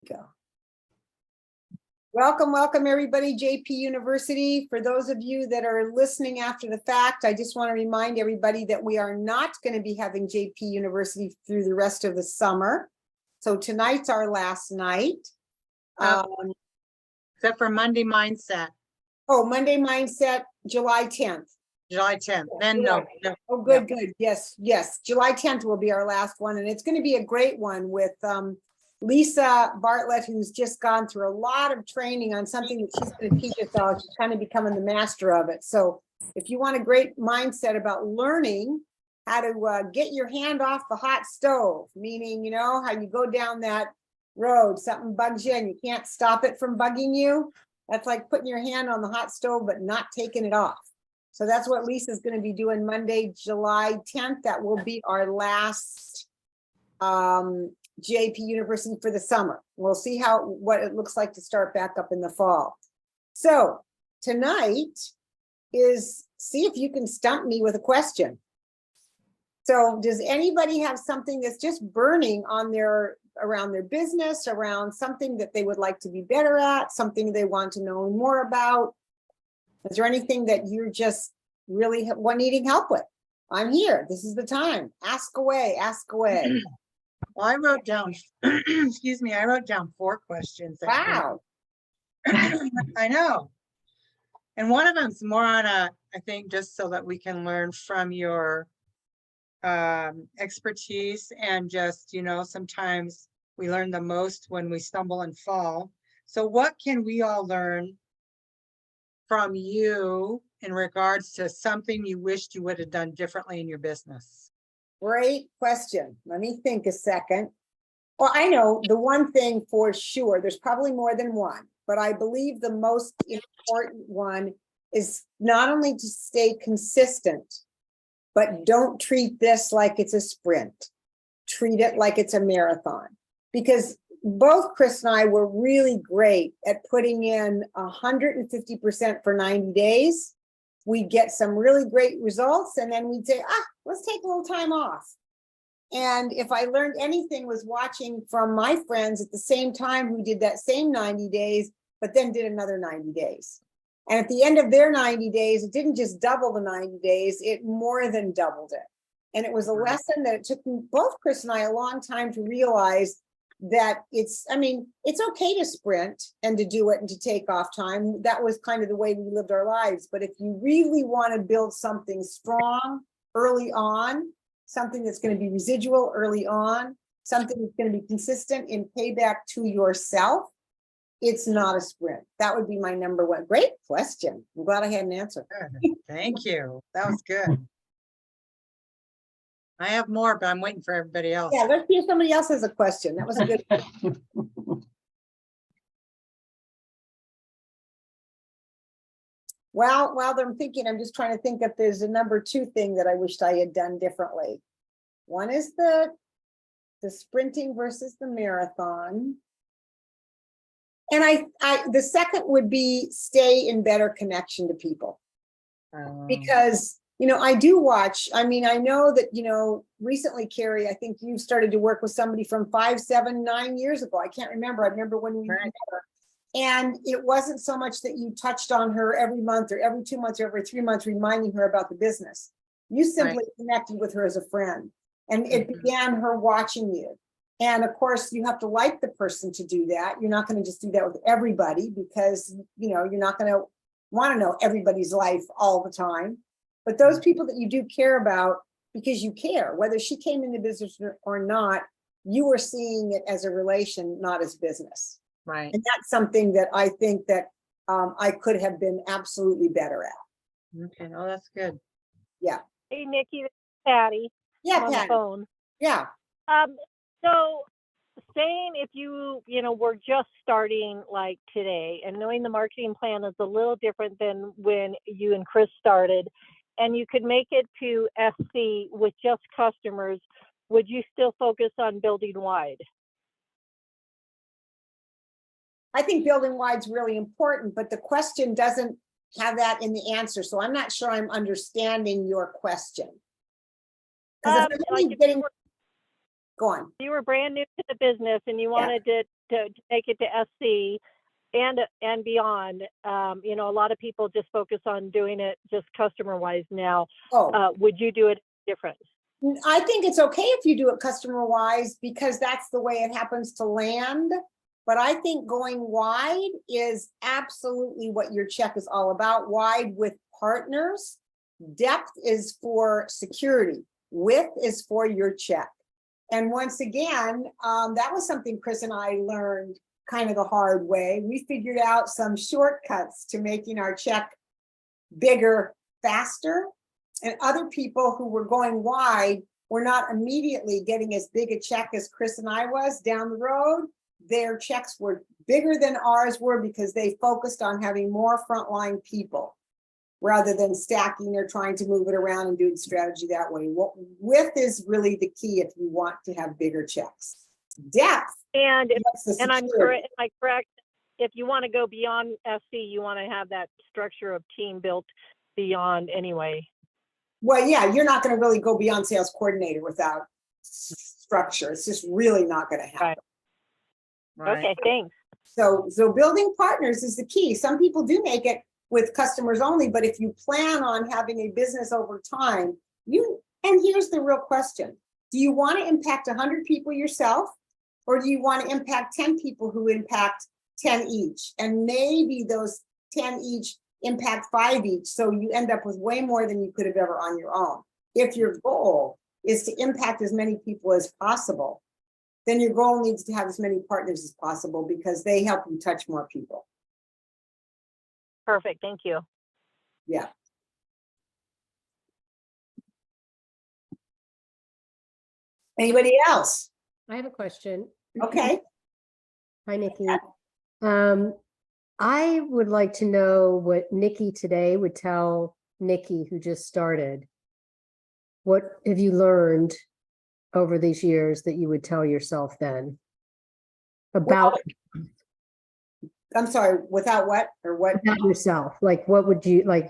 Go. Welcome everybody, JP University. For those of you that are listening after the fact, I just want to remind everybody that we are not going to be having JP University through the rest of the summer. So tonight's our last night. Except for Monday Mindset. Oh, Monday Mindset, July 10th. July 10th. Then no. Oh, good. Yes. July 10th will be our last one. And it's going to be a great one with Lisa Bartlett, who's just gone through a lot of training on something that she's going to teach us all. She's kind of becoming the master of it. So if you want a great mindset about learning how to get your hand off the hot stove, meaning, you know, how you go down that road, something bugs you and you can't stop it from bugging you. That's like putting your hand on the hot stove, but not taking it off. So that's what Lisa's going to be doing Monday, July 10th. That will be our last JP University for the summer. We'll see what it looks like to start back up in the fall. So tonight is see if you can stump me with a question. So does anybody have something that's just burning on around their business, around something that they would like to be better at, something they want to know more about? Is there anything that you're just really needing help with? I'm here. This is the time. Ask away. Well, I wrote down, excuse me, I wrote down 4 questions. Wow. I know. And one of them's more on I think just so that we can learn from your expertise, and just, you know, sometimes we learn the most when we stumble and fall. So what can we all learn from you in regards to something you wished you would have done differently in your business? Great question. Let me think a second. Well, I know the one thing for sure, there's probably more than one, but I believe the most important one is not only to stay consistent, but don't treat this like it's a sprint. Treat it like it's a marathon. Because both Chris and I were really great at putting in 150% for 90 days. We'd get some really great results, and then we'd say, let's take a little time off. And if I learned anything, was watching from my friends at the same time who did that same 90 days, but then did another 90 days. And at the end of their 90 days, it didn't just double the 90 days, it more than doubled it. And it was a lesson that it took both Chris and I a long time to realize that it's okay to sprint and to do it and to take off time. That was kind of the way we lived our lives. But if you really want to build something strong early on, something that's going to be residual early on, something that's going to be consistent in payback to yourself, it's not a sprint. That would be my number one. Great question. I'm glad I had an answer. Good. Thank you. That was good. I have more, but I'm waiting for everybody else. Yeah, let's see if somebody else has a question. That was a good question. Well, while I'm thinking, I'm just trying to think if there's a number 2 thing that I wished I had done differently. One is the sprinting versus the marathon. And the second would be stay in better connection to people. Because, you know, I do watch, I know that, you know, recently, Carrie, I think you started to work with somebody from 5, 7, 9 years ago. I can't remember. I remember when we met her. And it wasn't so much that you touched on her every month or every 2 months or every 3 months, reminding her about the business. You simply connected with her as a friend, and it began her watching you. And of course, you have to like the person to do that. You're not going to just do that with everybody, because, you know, you're not going to want to know everybody's life all the time. But those people that you do care about, because you care, whether she came into business or not, you were seeing it as a relation, not as business. Right. And that's something that I think that I could have been absolutely better at. Okay. Oh, that's good. Yeah. Hey, Nikki, this is Patty. Yeah, on Patty. the phone. Yeah. So saying if you were just starting like today, and knowing the marketing plan is a little different than when you and Chris started, and you could make it to SC with just customers, would you still focus on building wide? I think building wide is really important, but the question doesn't have that in the answer. So I'm not sure I'm understanding your question. Because Like if go on. you were brand new to the business and you wanted to to make it to SC and beyond, you know, a lot of people just focus on doing it just customer wise now. Oh, Would you do it different? I think it's okay if you do it customer wise because that's the way it happens to land. But I think going wide is absolutely what your check is all about. Wide with partners. Depth is for security. Width is for your check. And once again, that was something Chris and I learned kind of the hard way. We figured out some shortcuts to making our check bigger, faster. And other people who were going wide were not immediately getting as big a check as Chris and I was down the road. Their checks were bigger than ours were because they focused on having more frontline people rather than stacking or trying to move it around and doing strategy that way. Width is really the key if you want to have bigger checks. Depth. And And I'm correct. Am I correct? If you want to go beyond SC, you want to have that structure of team built beyond anyway. Well, yeah, you're not going to really go beyond sales coordinator without structure. It's just really not going to happen. Right. Okay, thanks. So building partners is the key. Some people do make it with customers only, but if you plan on having a business over time, and here's the real question. Do you want to impact 100 people yourself? Or do you want to impact 10 people who impact 10 each? And maybe those 10 each impact 5 each. So you end up with way more than you could have ever on your own. If your goal is to impact as many people as possible, then your goal needs to have as many partners as possible because they help you touch more people. Perfect. Thank you. Yeah. Anybody else? I have a question. Okay. Hi, Nikki. I would like to know what Nikki today would tell Nikki who just started. What have you learned over these years that you would tell yourself then about, I'm sorry, without what or what? about yourself? Like, what would you like?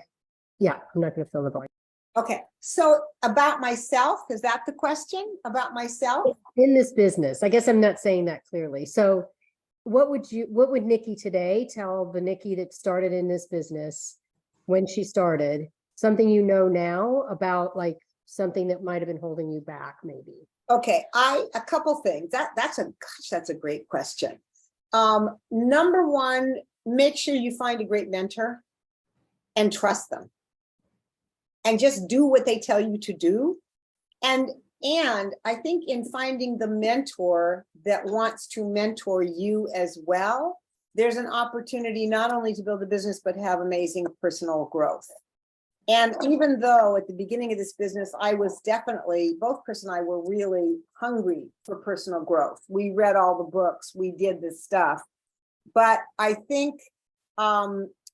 Yeah, I'm not going to fill the blank. Okay, so about myself, is that the question? About myself? In this business, I guess I'm not saying that clearly. So what would Nikki today tell the Nikki that started in this business when she started? Something you know now about, like something that might have been holding you back maybe. Okay, a couple things. That's a great question. Number one, make sure you find a great mentor and trust them. And just do what they tell you to do. And I think in finding the mentor that wants to mentor you as well, there's an opportunity not only to build a business, but have amazing personal growth. And even though at the beginning of this business, I was definitely, both Chris and I were really hungry for personal growth. We read all the books, we did this stuff, but I think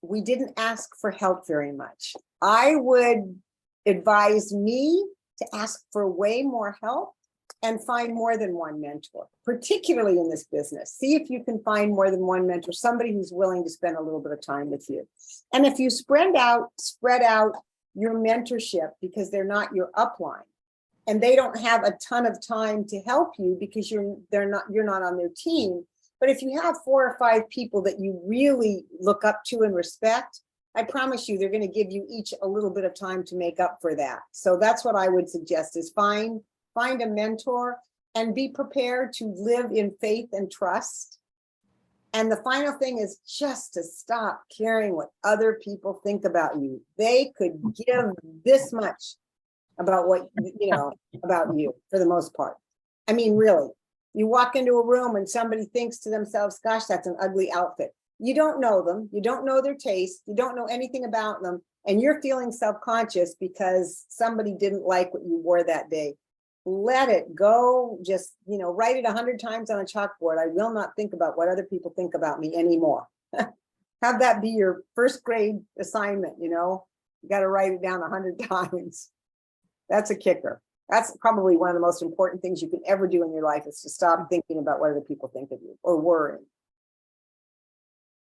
we didn't ask for help very much. I would advise me to ask for way more help and find more than one mentor, particularly in this business. See if you can find more than one mentor, somebody who's willing to spend a little bit of time with you. And if you spread out your mentorship because they're not your upline and they don't have a ton of time to help you because you're not on their team. But if you have 4 or 5 people that you really look up to and respect, I promise you, they're going to give you each a little bit of time to make up for that. So that's what I would suggest is find a mentor and be prepared to live in faith and trust. And the final thing is just to stop caring what other people think about you. They could give this much about what, about you for the most part. I mean, really, you walk into a room and somebody thinks to themselves, gosh, that's an ugly outfit. You don't know them, you don't know their taste, you don't know anything about them, and you're feeling self-conscious because somebody didn't like what you wore that day. Let it go. Just, write it 100 times on a chalkboard. I will not think about what other people think about me anymore. Have that be your first grade assignment, you got to write it down 100 times. That's a kicker. That's probably one of the most important things you can ever do in your life is to stop thinking about what other people think of you or worrying.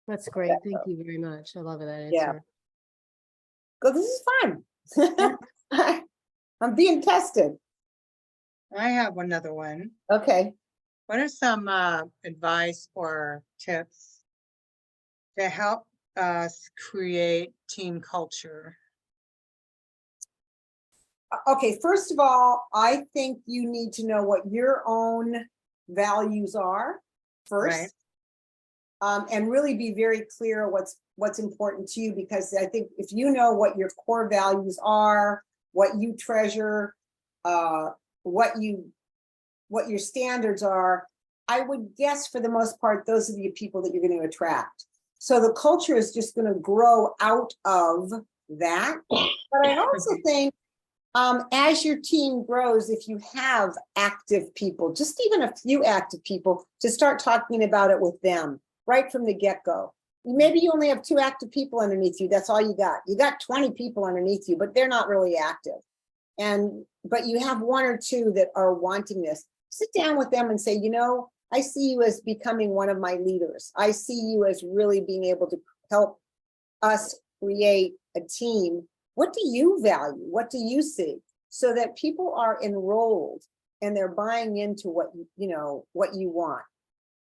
That's great. Thank you very much. I love that answer. Yeah. Go, this is fun. I'm being tested. I have another one. Okay. What are some advice or tips to help us create team culture? Okay, first of all, I think you need to know what your own values are Right. first. And really be very clear what's important to you, because I think if you know what your core values are, what you treasure, what your standards are, I would guess for the most part, those are the people that you're going to attract. So the culture is just going to grow out of that. But I also think as your team grows, if you have active people, just even a few active people, to start talking about it with them right from the get-go. Maybe you only have 2 active people underneath you. That's all you got. You got 20 people underneath you, but they're not really active. But you have 1 or 2 that are wanting this. Sit down with them and say, you know, I see you as becoming one of my leaders. I see you as really being able to help us create a team. What do you value? What do you see? So that people are enrolled and they're buying into what what you want,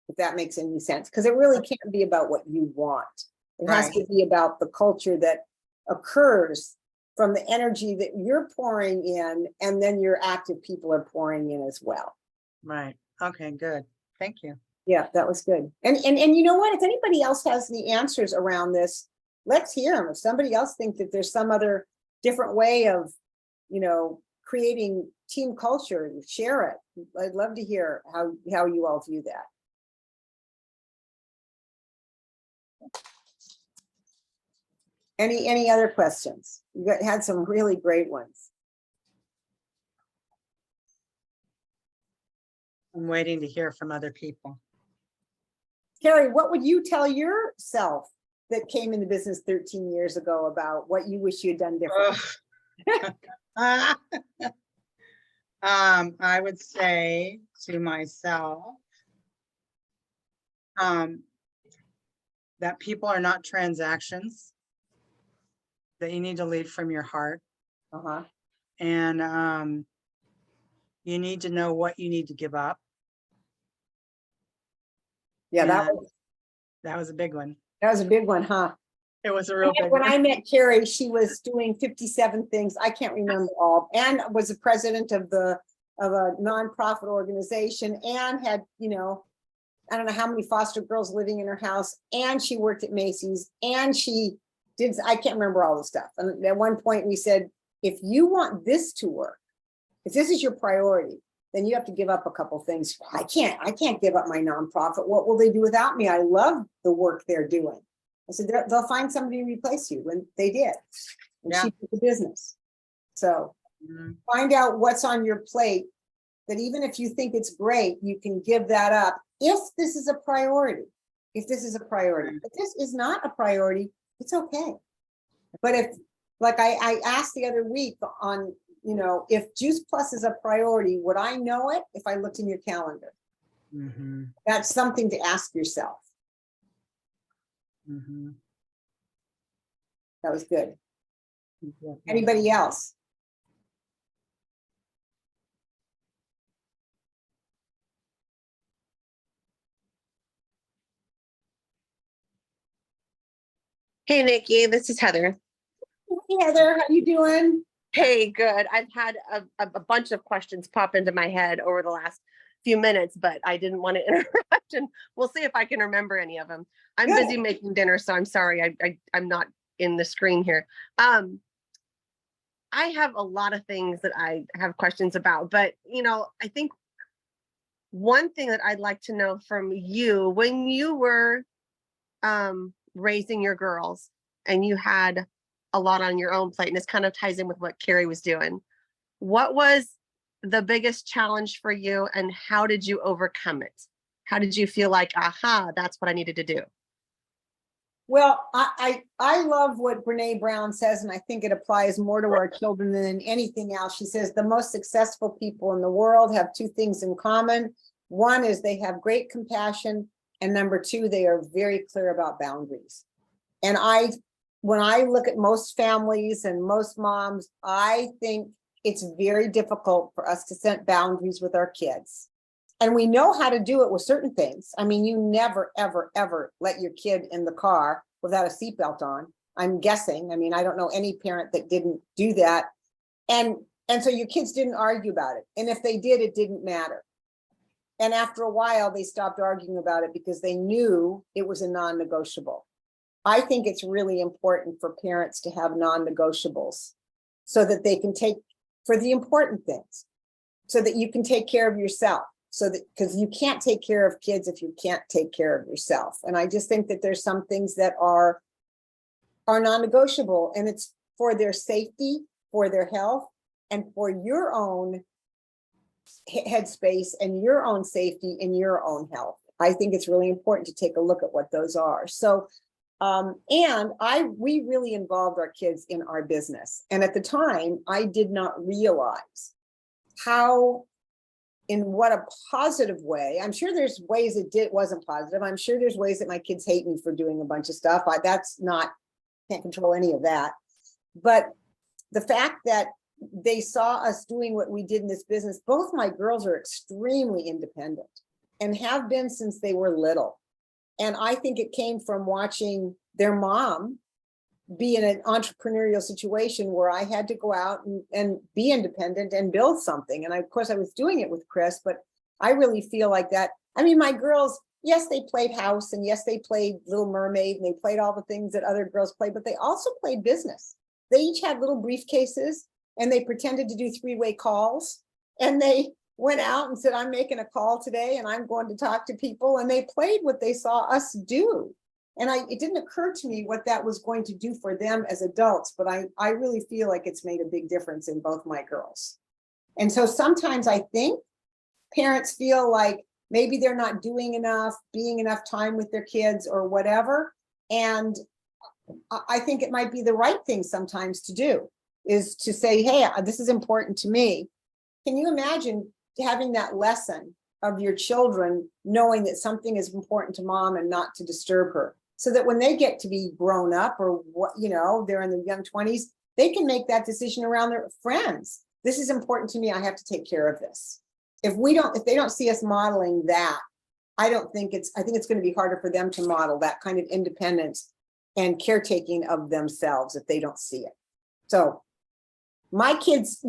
if that makes any sense. Because it really can't be about what you want. It has to be about the culture that occurs from the energy that you're pouring in, and then your active people are pouring in as well. Right. Okay, good. Thank you. Yeah, that was good. And you know what? If anybody else has the answers around this, let's hear them. If somebody else thinks that there's some other different way of, creating team culture, share it. I'd love to hear how you all view that. Any other questions? You had some really great ones. I'm waiting to hear from other people. Carrie, what would you tell yourself that came into business 13 years ago about what you wish you had done differently? I would say to myself that people are not transactions, that you need to lead from your heart. And you need to know what you need to give up. Yeah, that was a big one. That was a big one, huh? It was a real big When one. I met Carrie, she was doing 57 things. I can't remember all, and was the president of a nonprofit organization, and had, I don't know how many foster girls living in her house, and she worked at Macy's, and she did, I can't remember all the stuff. And at one point we said, if you want this to work, if this is your priority, then you have to give up a couple things. I can't give up my nonprofit. What will they do without me? I love the work they're doing. I said, they'll find somebody to replace you, when they did. And she did the business. So find out what's on your plate, that even if you think it's great, you can give that up if this is a priority. If this is a priority. If this is not a priority, it's okay. But if, like I asked the other week on, if Juice Plus is a priority, would I know it if I looked in your calendar? That's something to ask yourself. That was good. Anybody else? Hey, Nikki, this is Heather. Hey, Heather, how you doing? Hey, good. I've had a bunch of questions pop into my head over the last few minutes, but I didn't want to interrupt, and we'll see if I can remember any of them. I'm Good. busy making dinner, so I'm sorry. I'm not in the screen here. I have a lot of things that I have questions about, but I think one thing that I'd like to know from you, when you were raising your girls and you had a lot on your own plate, and this kind of ties in with what Carrie was doing, what was the biggest challenge for you, and how did you overcome it? How did you feel like, aha, that's what I needed to do? Well, I love what Brene Brown says, and I think it applies more to our children than anything else. She says the most successful people in the world have 2 things in common. One is they have great compassion, and number 2, they are very clear about boundaries. And when I look at most families and most moms, I think it's very difficult for us to set boundaries with our kids. And we know how to do it with certain things. I mean, you never, ever, ever let your kid in the car without a seatbelt on. I'm guessing. I mean, I don't know any parent that didn't do that. And so your kids didn't argue about it. And if they did, it didn't matter. And after a while, they stopped arguing about it because they knew it was a non-negotiable. I think it's really important for parents to have non-negotiables so that they can take for the important things, so that you can take care of yourself. So that, because you can't take care of kids if you can't take care of yourself. And I just think that there's some things that are non-negotiable, and it's for their safety, for their health, and for your own headspace and your own safety and your own health. I think it's really important to take a look at what those are. So, we really involved our kids in our business. And at the time, I did not realize how, in what a positive way. I'm sure there's ways it wasn't positive. I'm sure there's ways that my kids hate me for doing a bunch of stuff. Can't control any of that. But the fact that they saw us doing what we did in this business, both my girls are extremely independent and have been since they were little. And I think it came from watching their mom be in an entrepreneurial situation where I had to go out and be independent and build something. And of course I was doing it with Chris, but I really feel like that. I mean, my girls, yes, they played house, and yes, they played Little Mermaid, and they played all the things that other girls played, but they also played business. They each had little briefcases, and they pretended to do three-way calls, and they went out and said, I'm making a call today and I'm going to talk to people. And they played what they saw us do. And it didn't occur to me what that was going to do for them as adults, but I really feel like it's made a big difference in both my girls. And so sometimes I think parents feel like maybe they're not doing enough, being enough time with their kids or whatever. And I think it might be the right thing sometimes to do, is to say, hey, this is important to me. Can you imagine having that lesson of your children knowing that something is important to mom and not to disturb her, so that when they get to be grown up, or what, they're in their young 20s, they can make that decision around their friends. This is important to me. I have to take care of this. If they don't see us modeling that, I think it's going to be harder for them to model that kind of independence and caretaking of themselves if they don't see it. So my kids,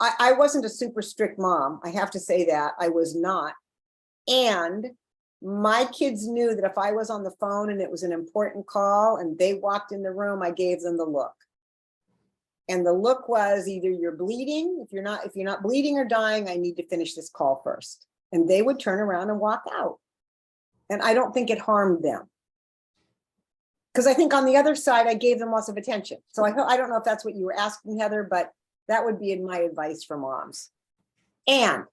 I wasn't a super strict mom. I have to say that I was not. And my kids knew that if I was on the phone and it was an important call and they walked in the room, I gave them the look. And the look was either you're bleeding. If you're not bleeding or dying, I need to finish this call first. And they would turn around and walk out. And I don't think it harmed them. Because I think on the other side, I gave them lots of attention. So I don't know if that's what you were asking, Heather, but that would be my advice for moms. And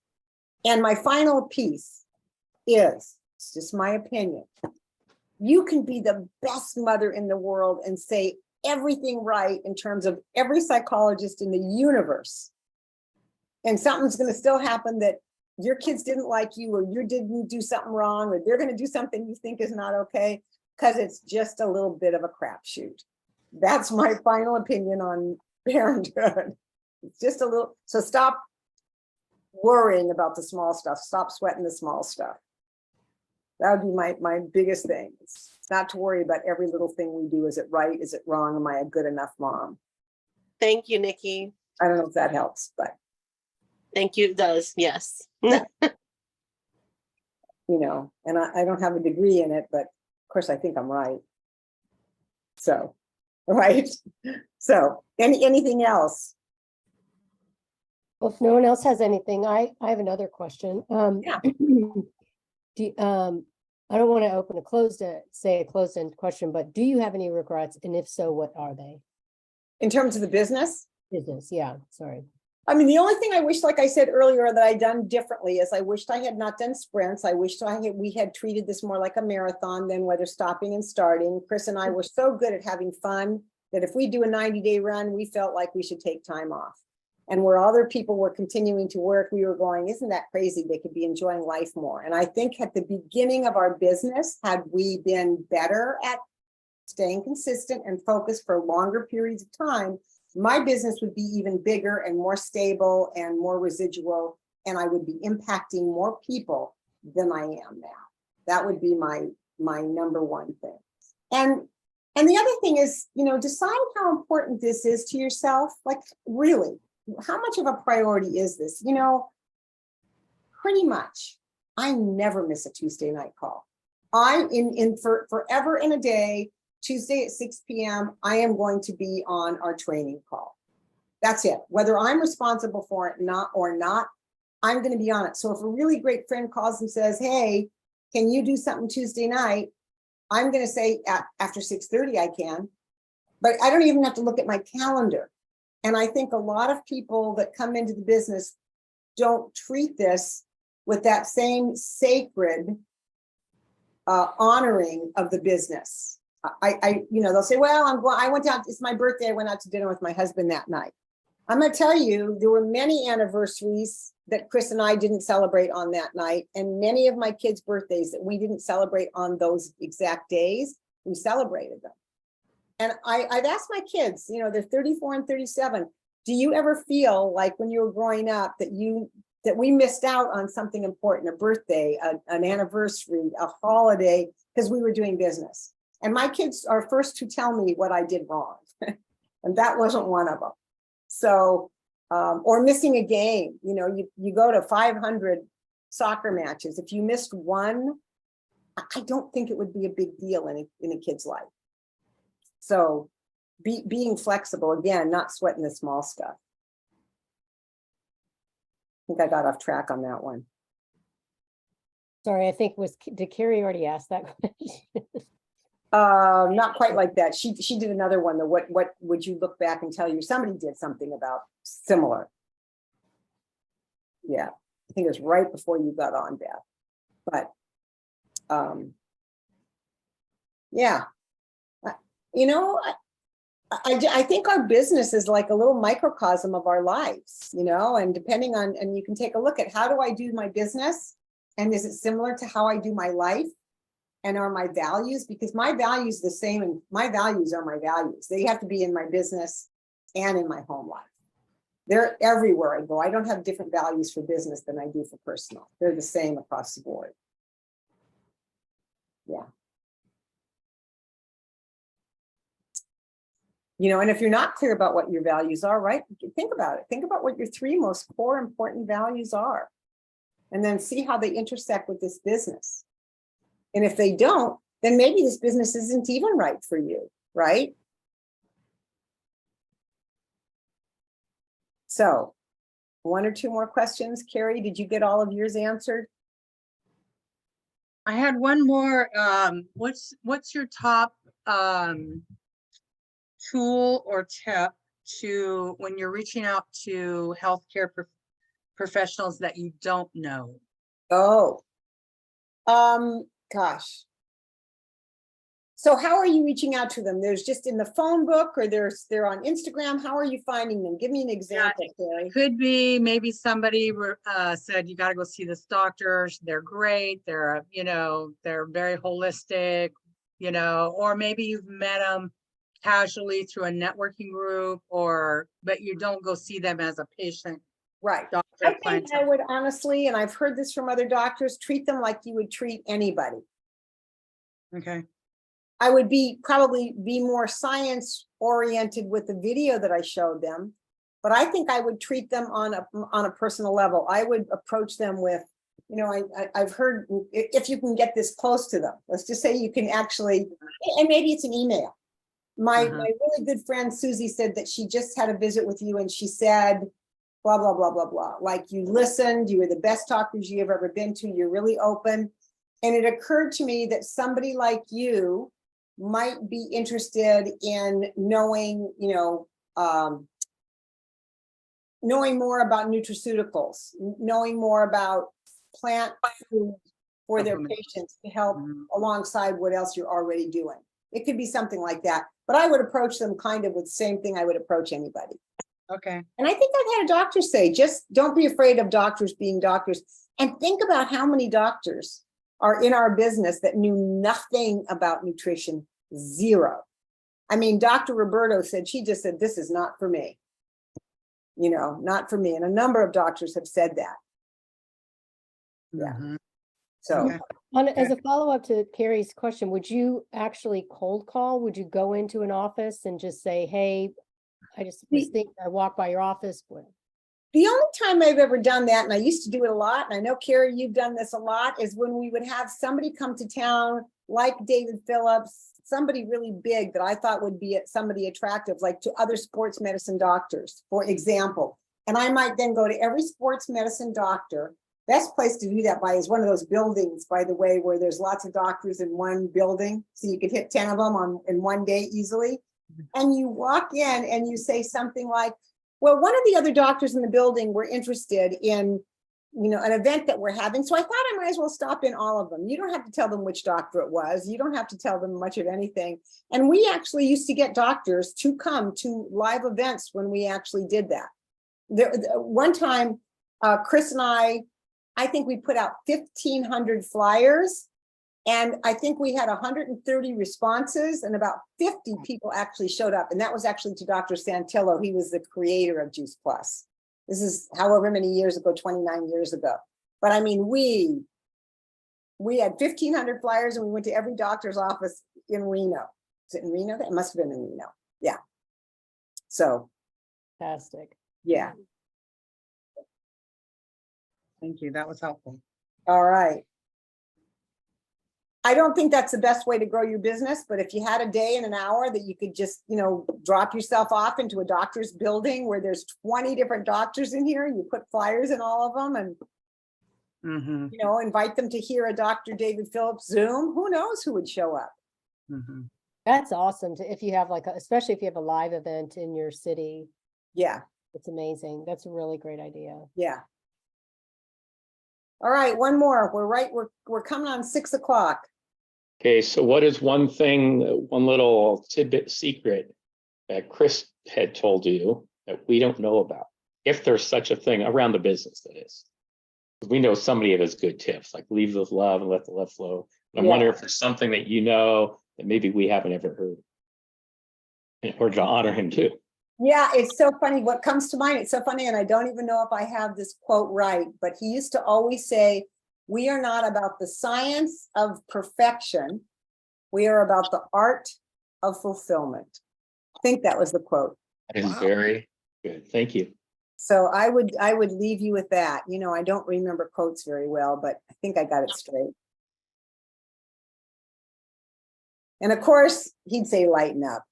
my final piece is, it's just my opinion, you can be the best mother in the world and say everything right in terms of every psychologist in the universe, and something's going to still happen that your kids didn't like you, or you didn't do something wrong, or they're going to do something you think is not okay, because it's just a little bit of a crapshoot. That's my final opinion on parenthood. It's just a little, so stop worrying about the small stuff. Stop sweating the small stuff. That would be my biggest thing. It's not to worry about every little thing we do. Is it right? Is it wrong? Am I a good enough mom? Thank you, Nikki. I don't know if that helps, but. Thank you, it does, yes. And I don't have a degree in it, but of course I think I'm right. So, right. So anything else? Well, if no one else has anything, I have another question. Yeah. I don't want to say a closed-end question, but do you have any regrets? And if so, what are they? In terms of the business? Business, yeah, sorry. I mean, the only thing I wish, like I said earlier, that I'd done differently is I wished I had not done sprints. I wished we had treated this more like a marathon than whether stopping and starting. Chris and I were so good at having fun that if we do a 90-day run, we felt like we should take time off. And where other people were continuing to work, we were going, isn't that crazy? They could be enjoying life more. And I think at the beginning of our business, had we been better at staying consistent and focused for longer periods of time, my business would be even bigger and more stable and more residual and I would be impacting more people than I am now. That would be my number one thing. And the other thing is, decide how important this is to yourself. Like, really, how much of a priority is this? Pretty much, I never miss a Tuesday night call. Forever and a day, Tuesday at 6 p.m., I am going to be on our training call. That's it. Whether I'm responsible for it or not, I'm going to be on it. So if a really great friend calls and says, hey, can you do something Tuesday night? I'm going to say after 6:30 I can, but I don't even have to look at my calendar. And I think a lot of people that come into the business don't treat this with that same sacred honoring of the business. They'll say, well, I went out, it's my birthday, I went out to dinner with my husband that night. I'm going to tell you, there were many anniversaries that Chris and I didn't celebrate on that night, and many of my kids' birthdays that we didn't celebrate on those exact days, we celebrated them. And I've asked my kids, they're 34 and 37, do you ever feel like when you were growing up that we missed out on something important, a birthday, an anniversary, a holiday, because we were doing business? And my kids are first to tell me what I did wrong. And that wasn't one of them. So, or missing a game, you go to 500 soccer matches. If you missed one, I don't think it would be a big deal in a kid's life. So being flexible, again, not sweating the small stuff. I think I got off track on that one. Sorry, I think did Carrie already ask that question? Not quite like that. She did another one. What would you look back and tell you somebody did something about similar? Yeah, I think it was right before you got on, Beth. But yeah, I think our business is like a little microcosm of our lives, and depending on, and you can take a look at how do I do my business, and is it similar to how I do my life? And are my values, because my values the same, and my values are my values. They have to be in my business and in my home life. They're everywhere I go. I don't have different values for business than I do for personal. They're the same across the board. Yeah. And if you're not clear about what your values are, right, think about it. Think about what your 3 most core important values are, and then see how they intersect with this business. And if they don't, then maybe this business isn't even right for you, right? So 1 or 2 more questions. Carrie, did you get all of yours answered? I had one more. What's your top tool or tip to when you're reaching out to healthcare professionals that you don't know? Oh, gosh. So how are you reaching out to them? There's just in the phone book, or they're on Instagram. How are you finding them? Give me an example, Carrie. Could be maybe somebody said, you got to go see this doctor. They're great. They're, they're very holistic, or maybe you've met them casually through a networking group, but you don't go see them as a patient. Right. Doctor I think clientele. I would honestly, and I've heard this from other doctors, treat them like you would treat anybody. Okay. I would probably be more science oriented with the video that I showed them, but I think I would treat them on a personal level. I would approach them with, I've heard, if you can get this close to them, let's just say you can actually, and maybe it's an email. My really good friend Susie said that she just had a visit with you, and she said, blah, blah, blah, blah, blah. Like, you listened, you were the best talkers you've ever been to, you're really open. And it occurred to me that somebody like you might be interested in knowing, knowing more about nutraceuticals, knowing more about plant food for their patients to help alongside what else you're already doing. It could be something like that, but I would approach them kind of with the same thing I would approach anybody. Okay. And I think I've had a doctor say, just don't be afraid of doctors being doctors. And think about how many doctors are in our business that knew nothing about nutrition, 0. I mean, Dr. Roberto said, she just said, this is not for me. Not for me. And a number of doctors have said that. Yeah. Mhm. So, Okay. As a follow-up to Carrie's question, would you actually cold call? Would you go into an office and just say, hey, I just was The- thinking, I walked by your office. the only time I've ever done that, and I used to do it a lot, and I know Carrie, you've done this a lot, is when we would have somebody come to town, like David Phillips, somebody really big that I thought would be somebody attractive, like to other sports medicine doctors, for example. And I might then go to every sports medicine doctor. Best place to do that by is one of those buildings, by the way, where there's lots of doctors in one building. So you could hit 10 of them in one day easily. And you walk in and you say something like, well, one of the other doctors in the building were interested in, an event that we're having. So I thought I might as well stop in all of them. You don't have to tell them which doctor it was. You don't have to tell them much of anything. And we actually used to get doctors to come to live events when we actually did that. One time, Chris and I think we put out 1,500 flyers, and I think we had 130 responses, and about 50 people actually showed up. And that was actually to Dr. Santillo. He was the creator of Juice Plus. This is however many years ago, 29 years ago. But I mean, we had 1,500 flyers, and we went to every doctor's office in Reno. Is it in Reno? It must have been in Reno. Yeah. So, Fantastic. yeah. Thank you. That was helpful. All right. I don't think that's the best way to grow your business, but if you had a day and an hour that you could just, drop yourself off into a doctor's building where there's 20 different doctors in here, and you put flyers in all of them and, Mhm. invite them to hear a Dr. David Phillips Zoom, who knows who would show up? Mhm. That's awesome if you have especially if you have a live event in your city. Yeah, It's amazing. That's a really great idea. yeah. All right, one more. We're coming on 6:00. Okay, so what is one thing, one little tidbit secret that Chris had told you that we don't know about? If there's such a thing around the business, that is. We know somebody that has good tips, like leave with love and let the love flow. I'm Yeah. wondering if there's something that that maybe we haven't ever heard. In order to honor him too. Yeah, it's so funny. What comes to mind, it's so funny, and I don't even know if I have this quote right, but he used to always say, we are not about the science of perfection. We are about the art of fulfillment. I think that was the quote. That is very good. Thank you. So I would leave you with that. I don't remember quotes very well, but I think I got it straight. And of course, he'd say, lighten up.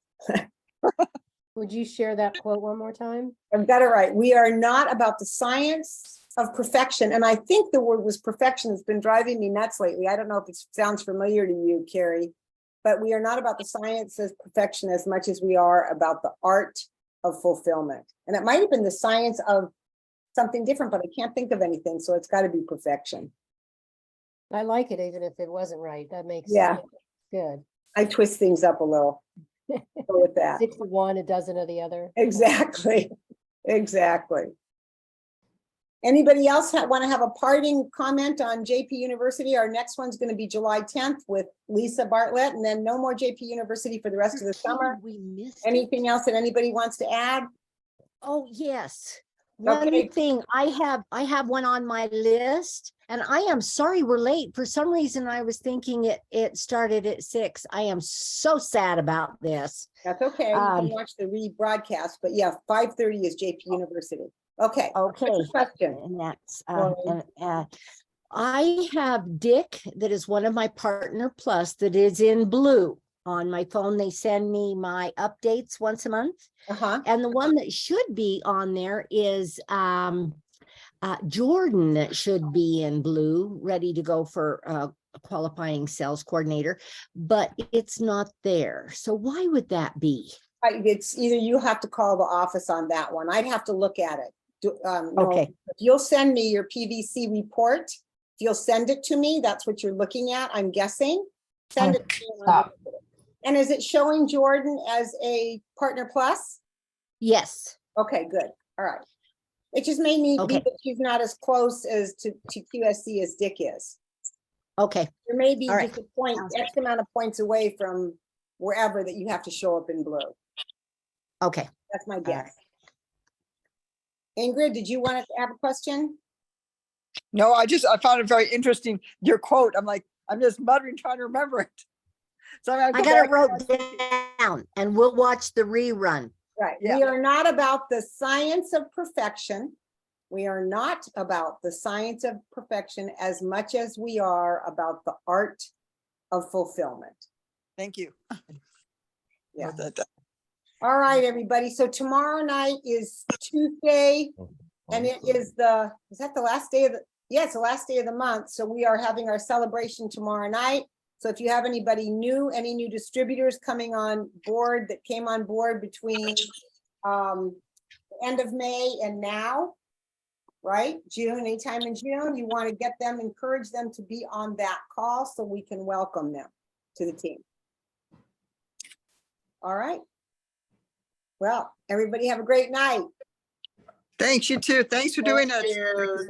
Would you share that quote one more time? I've got it right. We are not about the science of perfection. And I think the word was perfection has been driving me nuts lately. I don't know if it sounds familiar to you, Carrie, but we are not about the science of perfection as much as we are about the art of fulfillment. And it might have been the science of something different, but I can't think of anything. So it's got to be perfection. I like it even if it wasn't right. That makes Yeah. good. I twist things up a little. Go with that. 6 of one, a dozen of the other. Exactly. Exactly. Anybody else want to have a parting comment on JP University? Our next one's going to be July 10th with Lisa Bartlett, and then no more JP University for the rest of the summer. We missed Anything else that anybody wants to add? Oh, yes. Okay. One thing I have one on my list, and I am sorry we're late. For some reason, I was thinking it started at 6. I am so sad about this. That's okay. You can watch the rebroadcast, but yeah, 5:30 is JP University. Okay. Okay. What's the question? And that's Lauren? I have Dick, that is one of my Partner Plus, that is in blue. On my phone, they send me my updates once a month. Uh-huh. And the one that should be on there is Jordan, that should be in blue, ready to go for a qualifying sales coordinator, but it's not there. So why would that be? It's either you have to call the office on that one. I'd have to look at it. No, Okay. if you'll send me your PVC report, if you'll send it to me, that's what you're looking at, I'm guessing. Send it to me. And I'll look at it. And is it showing Jordan as a Partner Plus? Yes. Okay, good. All right. It just made me Okay. be that she's not as close as to QSC as Dick is. Okay. There may be All right. just a point, X amount of points away from wherever that you have to show up in blue. Okay. That's my guess. Ingrid, did you want to have a question? No, I found it very interesting, your quote. I'm just muttering, trying to remember it. So I'm I gonna go got it back. wrote down and we'll watch the rerun. Right, Yeah. we are not about the science of perfection. We are not about the science of perfection as much as we are about the art of fulfillment. Thank you. Yeah. Wrote that down. All right, everybody. So tomorrow night is Tuesday, and it is that the last day of the, yeah, it's the last day of the month. So we are having our celebration tomorrow night. So if you have anybody new, any new distributors coming on board that came on board between the end of May and now, right? June, anytime in June, you want to get them, encourage them to be on that call so we can welcome them to the team. All right. Well, everybody have a great night. Thanks, you too. Thanks for doing Thank it. you.